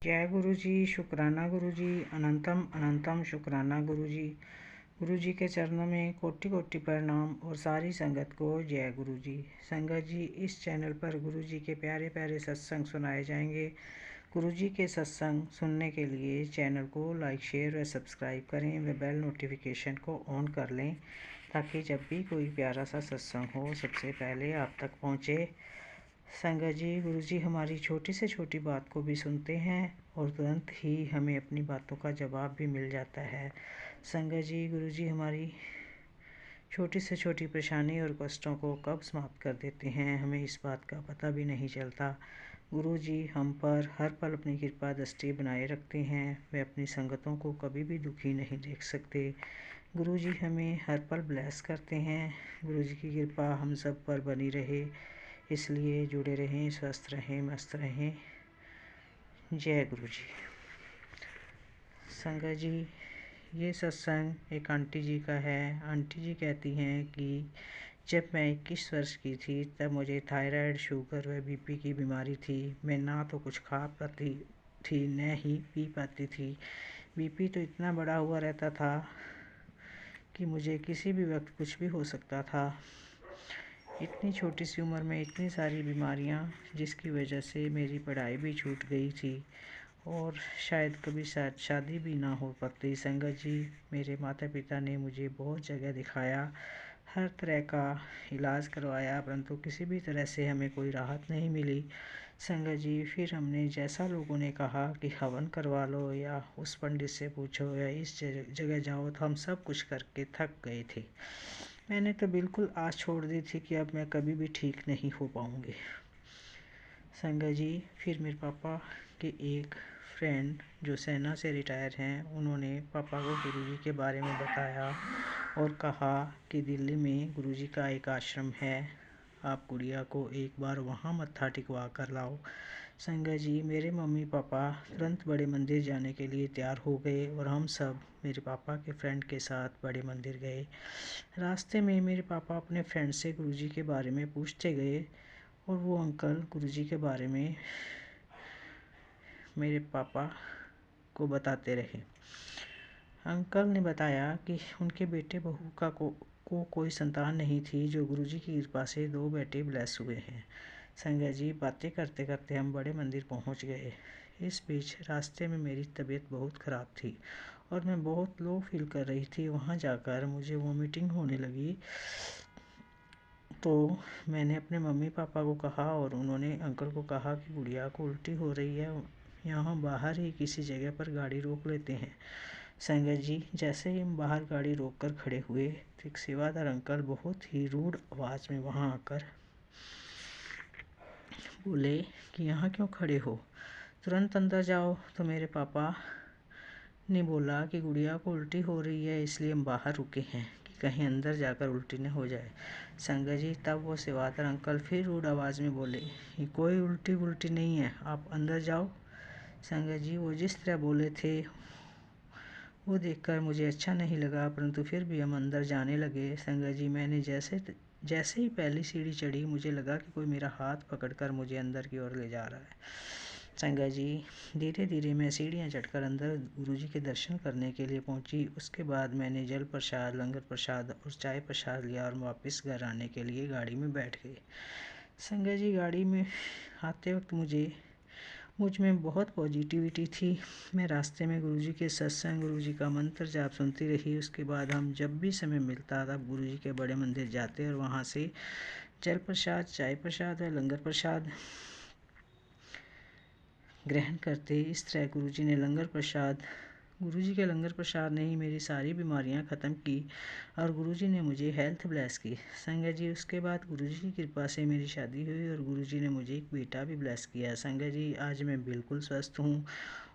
जय गुरु जी, शुक्राना गुरु जी, अनंतम अनंतम शुक्राना गुरु जी। गुरु जी के चरणों में कोटि कोटि प्रणाम और सारी संगत को जय गुरु जी। संगत जी, इस चैनल पर गुरु जी के प्यारे प्यारे सत्संग सुनाए जाएंगे। गुरु जी के सत्संग सुनने के लिए चैनल को लाइक, शेयर व सब्सक्राइब करें व बेल नोटिफिकेशन को ऑन कर लें ताकि जब भी कोई प्यारा सा सत्संग हो सबसे पहले आप तक पहुँचे। संगत जी, गुरु जी हमारी छोटी से छोटी बात को भी सुनते हैं और तुरंत ही हमें अपनी बातों का जवाब भी मिल जाता है। संगत जी, गुरु जी हमारी छोटी से छोटी परेशानी और कष्टों को कब समाप्त कर देते हैं हमें इस बात का पता भी नहीं चलता। गुरु जी हम पर हर पल अपनी कृपा दृष्टि बनाए रखते हैं। वे अपनी संगतों को कभी भी दुखी नहीं देख सकते। गुरु जी हमें हर पल ब्लेस करते हैं। गुरु जी की कृपा हम सब पर बनी रहे, इसलिए जुड़े रहें, स्वस्थ रहें, मस्त रहें। जय गुरु जी। संगत जी, ये सत्संग एक आंटी जी का है। आंटी जी कहती हैं कि जब मैं 21 वर्ष की थी तब मुझे थायराइड, शुगर व बीपी की बीमारी थी। मैं ना तो कुछ खा पाती थी न ही पी पाती थी। बीपी तो इतना बढ़ा हुआ रहता था कि मुझे किसी भी वक्त कुछ भी हो सकता था। इतनी छोटी सी उम्र में इतनी सारी बीमारियां, जिसकी वजह से मेरी पढ़ाई भी छूट गई थी और शायद कभी शादी भी ना हो पाती। संगत जी, मेरे माता पिता ने मुझे बहुत जगह दिखाया, हर तरह का इलाज करवाया, परंतु किसी भी तरह से हमें कोई राहत नहीं मिली। संगत जी, फिर हमने जैसा लोगों ने कहा कि हवन करवा लो या उस पंडित से पूछो या इस जगह जाओ, तो हम सब कुछ करके थक गए थे। मैंने तो बिल्कुल आस छोड़ दी थी कि अब मैं कभी भी ठीक नहीं हो पाऊँगी। संगत जी, फिर मेरे पापा के एक फ्रेंड जो सेना से रिटायर हैं, उन्होंने पापा को गुरुजी के बारे में बताया और कहा कि दिल्ली में गुरुजी का एक आश्रम है, आप गुड़िया को एक बार वहाँ मत्था टिकवा कर लाओ। संगत जी, मेरे मम्मी पापा तुरंत बड़े मंदिर जाने के लिए तैयार हो गए और हम सब मेरे पापा के फ्रेंड के साथ बड़े मंदिर गए। रास्ते में मेरे पापा अपने फ्रेंड से गुरुजी के बारे में पूछते गए और वो अंकल गुरुजी के बारे में मेरे पापा को बताते रहे। अंकल ने बताया कि उनके बेटे बहू को कोई संतान नहीं थी, जो गुरुजी की कृपा से 2 बेटे ब्लेस हुए हैं। संगत जी, बातें करते करते हम बड़े मंदिर पहुंच गए। इस बीच रास्ते में मेरी तबीयत बहुत ख़राब थी और मैं बहुत लो फील कर रही थी। वहां जाकर मुझे वॉमिटिंग होने लगी, तो मैंने अपने मम्मी पापा को कहा और उन्होंने अंकल को कहा कि गुड़िया को उल्टी हो रही है, यहाँ बाहर ही किसी जगह पर गाड़ी रोक लेते हैं। संगत जी, जैसे ही हम बाहर गाड़ी रोक कर खड़े हुए तो एक सेवादार अंकल बहुत ही रूड आवाज़ में वहाँ आकर बोले कि यहाँ क्यों खड़े हो, तुरंत अंदर जाओ। तो मेरे पापा ने बोला कि गुड़िया को उल्टी हो रही है, इसलिए हम बाहर रुके हैं कि कहीं अंदर जाकर उल्टी न हो जाए। संगत जी, तब वो सेवादार अंकल फिर रूड आवाज़ में बोले कि कोई उल्टी वुल्टी नहीं है, आप अंदर जाओ। संगत जी, वो जिस तरह बोले थे वो देखकर मुझे अच्छा नहीं लगा, परंतु फिर भी हम अंदर जाने लगे। संगत जी, मैंने जैसे ही पहली सीढ़ी चढ़ी, मुझे लगा कि कोई मेरा हाथ पकड़कर मुझे अंदर की ओर ले जा रहा है। संगत जी, धीरे धीरे मैं सीढ़ियाँ चढ़कर अंदर गुरुजी के दर्शन करने के लिए पहुंची। उसके बाद मैंने जल प्रसाद, लंगर प्रसाद और चाय प्रसाद लिया और वापस घर आने के लिए गाड़ी में बैठ गए। संगत जी, गाड़ी में आते वक्त मुझ में बहुत पॉजिटिविटी थी। मैं रास्ते में गुरुजी के सत्संग, गुरुजी का मंत्र जाप सुनती रही। उसके बाद हम जब भी समय मिलता तब गुरुजी के बड़े मंदिर जाते और वहाँ से जल प्रसाद, चाय प्रसाद और लंगर प्रसाद ग्रहण करते। इस तरह गुरुजी के लंगर प्रसाद ने ही मेरी सारी बीमारियां ख़त्म की और गुरुजी ने मुझे हेल्थ ब्लेस की। संगत जी, उसके बाद गुरुजी की कृपा से मेरी शादी हुई और गुरुजी ने मुझे एक बेटा भी ब्लेस किया। संगत जी, आज मैं बिल्कुल स्वस्थ हूँ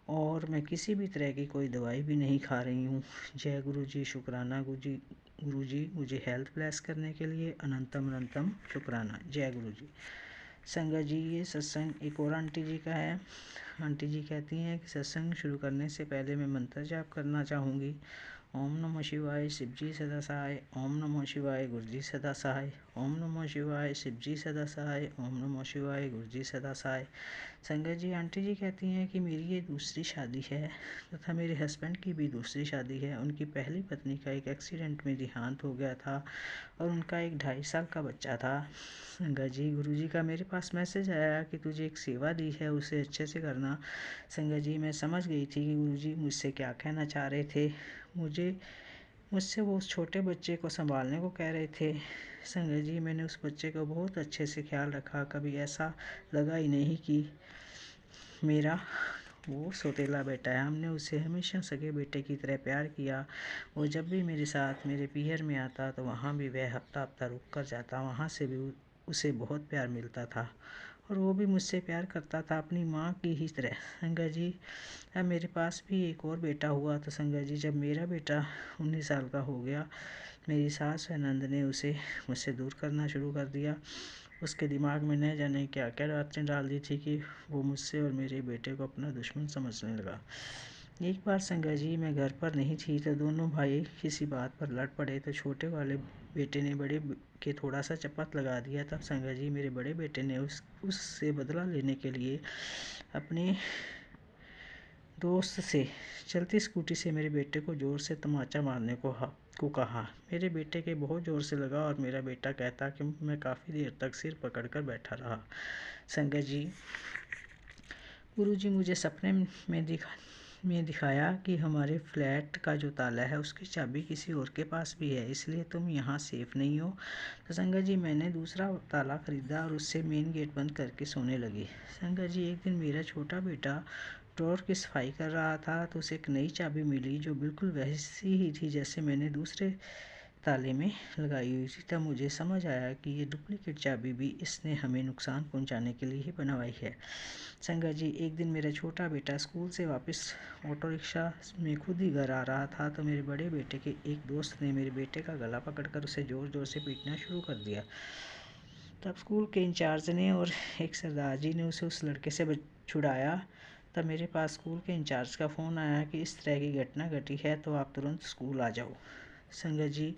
और मैं किसी भी तरह की कोई दवाई भी नहीं खा रही हूँ। जय गुरु जी, शुक्राना गुरु जी मुझे हेल्थ ब्लेस करने के लिए अनंतम अनंतम शुक्राना। जय गुरु जी। संगत जी, ये सत्संग एक और आंटी जी का है। आंटी जी कहती हैं कि सत्संग शुरू करने से पहले मैं मंत्र जाप करना चाहूँगी। ओम नमः शिवाय, शिव जी सदा सहाय। ओम नमः शिवाय, गुरु जी सदा सहाय। ओम नमो शिवाय, शिव जी सदा सहाय, ओम नमो शिवाय, गुरु जी सदा सहाय। संगत जी, आंटी जी कहती हैं कि मेरी ये दूसरी शादी है तथा मेरे हस्बैंड की भी दूसरी शादी है। उनकी पहली पत्नी का एक एक्सीडेंट में देहांत हो गया था और उनका एक 2.5 साल का बच्चा था। संगत जी, गुरु जी का मेरे पास मैसेज आया कि तुझे एक सेवा दी है, उसे अच्छे से करना। संगत जी, मैं समझ गई थी कि गुरु जी मुझसे क्या कहना चाह रहे थे। मुझसे वो उस छोटे बच्चे को संभालने को कह रहे थे। संगत जी, मैंने उस बच्चे का बहुत अच्छे से ख्याल रखा। कभी ऐसा लगा ही नहीं कि मेरा वो सौतेला बेटा है। हमने उसे हमेशा सगे बेटे की तरह प्यार किया। वो जब भी मेरे साथ मेरे पीहर में आता तो वहाँ भी वह हफ्ता हफ्ता रुक कर जाता। वहाँ से भी उसे बहुत प्यार मिलता था और वो भी मुझसे प्यार करता था अपनी माँ की ही तरह। संगत जी, अब मेरे पास भी एक और बेटा हुआ। तो संगत जी, जब मेरा बेटा 19 साल का हो गया, मेरी सास व नंद ने उसे मुझसे दूर करना शुरू कर दिया। उसके दिमाग में न जाने क्या क्या बातें डाल दी थी कि वो मुझसे और मेरे बेटे को अपना दुश्मन समझने लगा। एक बार संगत जी, मैं घर पर नहीं थी तो दोनों भाई किसी बात पर लड़ पड़े। तो छोटे वाले बेटे ने बड़े के थोड़ा सा चपत लगा दिया। तब संगत जी, मेरे बड़े बेटे ने उससे बदला लेने के लिए अपने दोस्त से चलती स्कूटी से मेरे बेटे को ज़ोर से तमाचा मारने को कहा। मेरे बेटे के बहुत ज़ोर से लगा और मेरा बेटा कहता कि मैं काफ़ी देर तक सिर पकड़कर बैठा रहा। संगत जी, गुरुजी मुझे सपने में दिखाया कि हमारे फ्लैट का जो ताला है उसकी चाबी किसी और के पास भी है, इसलिए तुम यहाँ सेफ नहीं हो। तो संगत जी, मैंने दूसरा ताला खरीदा और उससे मेन गेट बंद करके सोने लगी। संगत जी, एक दिन मेरा छोटा बेटा ड्रॉर की सफाई कर रहा था तो उसे एक नई चाबी मिली जो बिल्कुल वैसी ही थी जैसे मैंने दूसरे ताले में लगाई हुई थी। तब मुझे समझ आया कि ये डुप्लीकेट चाबी भी इसने हमें नुकसान पहुंचाने के लिए ही बनवाई है। संगत जी, एक दिन मेरा छोटा बेटा स्कूल से वापस ऑटो रिक्शा में खुद ही घर आ रहा था तो मेरे बड़े बेटे के एक दोस्त ने मेरे बेटे का गला पकड़कर उसे ज़ोर ज़ोर से पीटना शुरू कर दिया। तब स्कूल के इंचार्ज ने और एक सरदार जी ने उसे उस लड़के से छुड़ाया। तब मेरे पास स्कूल के इंचार्ज का फ़ोन आया कि इस तरह की घटना घटी है तो आप तुरंत स्कूल आ जाओ। संगत जी,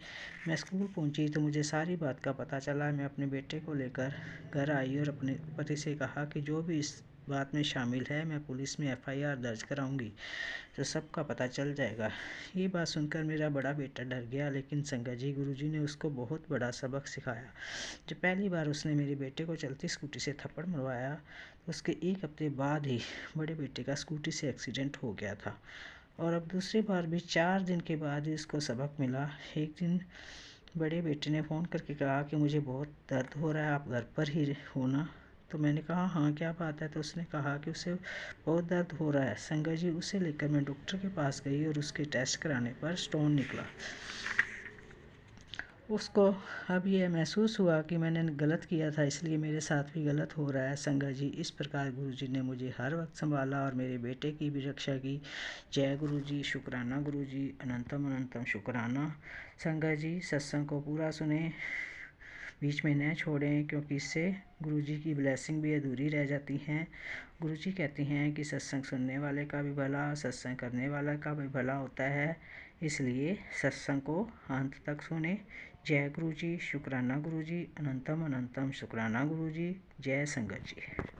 मैं स्कूल पहुंची तो मुझे सारी बात का पता चला। मैं अपने बेटे को लेकर घर आई और अपने पति से कहा कि जो भी इस बात में शामिल है मैं पुलिस में FIR दर्ज कराऊंगी तो सबका पता चल जाएगा। ये बात सुनकर मेरा बड़ा बेटा डर गया, लेकिन संगत जी, गुरुजी ने उसको बहुत बड़ा सबक सिखाया। जब पहली बार उसने मेरे बेटे को चलती स्कूटी से थप्पड़ मरवाया तो उसके एक हफ्ते बाद ही बड़े बेटे का स्कूटी से एक्सीडेंट हो गया था और अब दूसरी बार भी 4 दिन के बाद ही उसको सबक मिला। एक दिन बड़े बेटे ने फ़ोन करके कहा कि मुझे बहुत दर्द हो रहा है, आप घर पर ही हो ना। तो मैंने कहा हाँ, क्या बात है। तो उसने कहा कि उसे बहुत दर्द हो रहा है। संगत जी, उसे लेकर मैं डॉक्टर के पास गई और उसके टेस्ट कराने पर स्टोन निकला। उसको अब यह महसूस हुआ कि मैंने गलत किया था, इसलिए मेरे साथ भी गलत हो रहा है। संगत जी, इस प्रकार गुरुजी ने मुझे हर वक्त संभाला और मेरे बेटे की भी रक्षा की। जय गुरुजी, शुक्राना गुरुजी, अनंतम अनंतम शुक्राना। संगत जी, सत्संग को पूरा सुने, बीच में न छोड़ें, क्योंकि इससे गुरुजी की ब्लेसिंग भी अधूरी रह जाती हैं। गुरुजी कहते हैं कि सत्संग सुनने वाले का भी भला, सत्संग करने वाला का भी भला होता है, इसलिए सत्संग को अंत तक सुने। जय गुरुजी, शुक्राना गुरुजी, अनंतम अनंतम शुक्राना गुरुजी। जय संगत जी।